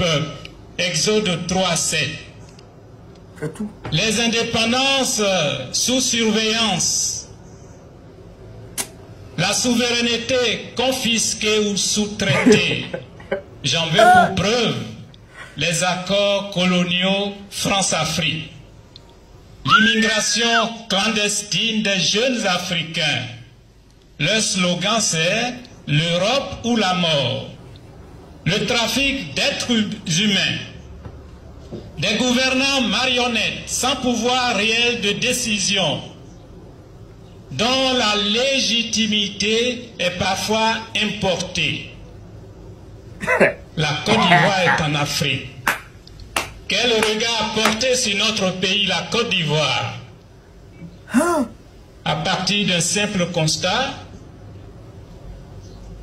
peuple. Exode 3:7. Les indépendances sous surveillance. La souveraineté confisquée ou sous-traitée. J'en veux pour preuve les accords coloniaux France-Afrique. L'immigration clandestine des jeunes Africains. Leur slogan c'est « l'Europe ou la mort ». Le trafic d'êtres humains. Des gouvernants marionnettes sans pouvoir réel de décision, dont la légitimité est parfois importée. La Côte d'Ivoire est en Afrique. Quel regard porter sur notre pays, la Côte d'Ivoire? À partir d'un simple constat,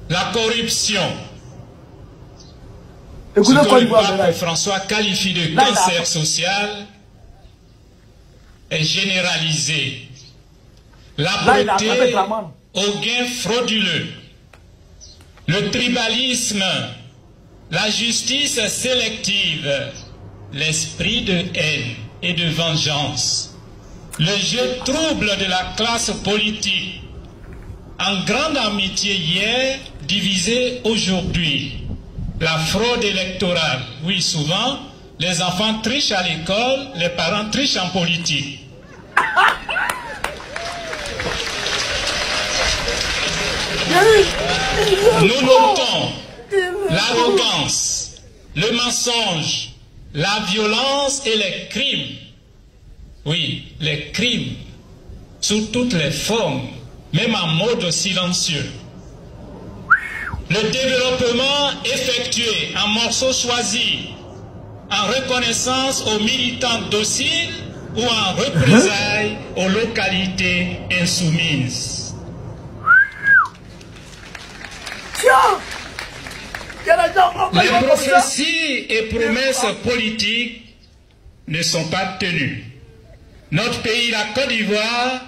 la corruption. Ce que le pape François qualifie de cancer social est généralisé. L'âpreté au gain frauduleux, le tribalisme, la justice sélective, l'esprit de haine et de vengeance, le jeu trouble de la classe politique, en grande amitié hier, divisée aujourd'hui. La fraude électorale, oui, souvent, les enfants trichent à l'école, les parents trichent en politique. Nous notons l'arrogance, le mensonge, la violence et les crimes. Oui, les crimes, sous toutes les formes, même en mode silencieux. Le développement effectué en morceaux choisis, en reconnaissance aux militants dociles ou en représailles aux localités insoumises. Les prophéties et promesses politiques ne sont pas tenues. Notre pays, la Côte d'Ivoire,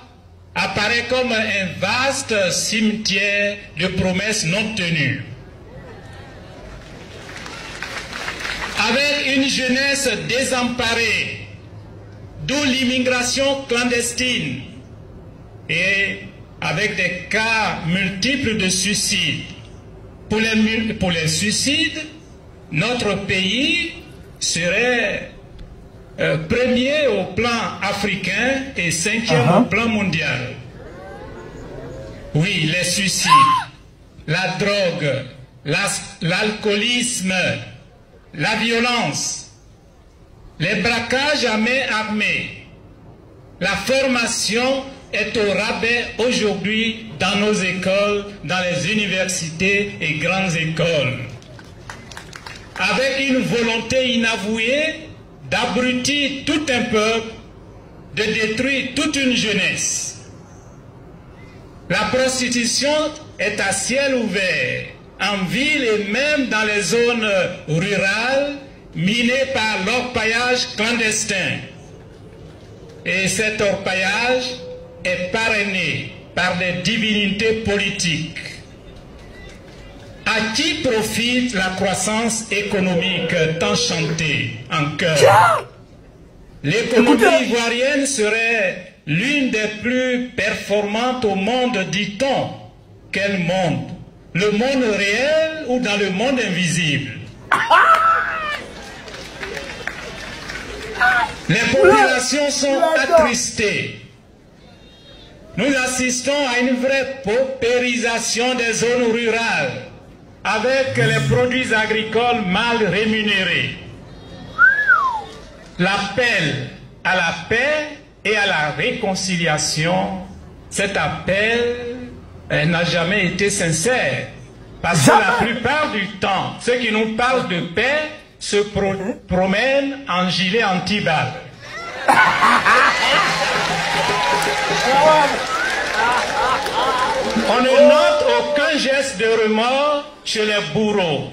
apparaît comme un vaste cimetière de promesses non tenues. Avec une jeunesse désemparée, d'où l'immigration clandestine, et avec des cas multiples de suicides. Pour les suicides, notre pays serait premier au plan africain et cinquième au plan mondial. Oui, les suicides, la drogue, l'alcoolisme, la violence, les braquages à main armée, la formation est au rabais aujourd'hui dans nos écoles, dans les universités et grandes écoles. Avec une volonté inavouée d'abrutir tout un peuple, de détruire toute une jeunesse. La prostitution est à ciel ouvert, en ville et même dans les zones rurales, minées par l'orpaillage clandestin. Et cet orpaillage est parrainé par des divinités politiques. À qui profite la croissance économique tant chantée en chœur? L'économie ivoirienne serait l'une des plus performantes au monde, dit-on. Quel monde? Le monde réel ou dans le monde invisible? Les populations sont attristées. Nous assistons à une vraie paupérisation des zones rurales, avec les produits agricoles mal rémunérés. L'appel à la paix et à la réconciliation, cet appel n'a jamais été sincère. Parce que la plupart du temps, ceux qui nous parlent de paix se promènent en gilet anti-balles. On ne note aucun geste de remords chez les bourreaux.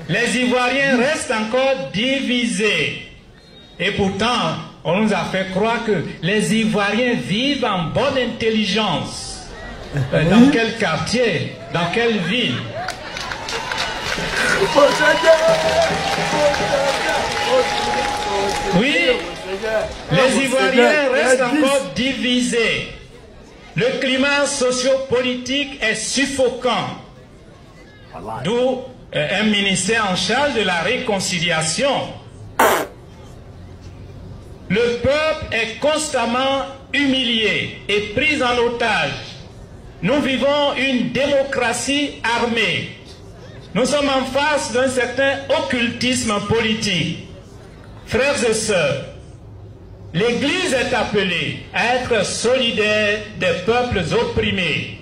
Les Ivoiriens restent encore divisés. Et pourtant, on nous a fait croire que les Ivoiriens vivent en bonne intelligence. Dans quel quartier? Dans quelle ville? Les Ivoiriens restent encore divisés. Le climat sociopolitique est suffocant. D'où un ministère en charge de la réconciliation. Le peuple est constamment humilié et pris en otage. Nous vivons une démocratie armée. Nous sommes en face d'un certain occultisme politique. Frères et sœurs, l'Église est appelée à être solidaire des peuples opprimés.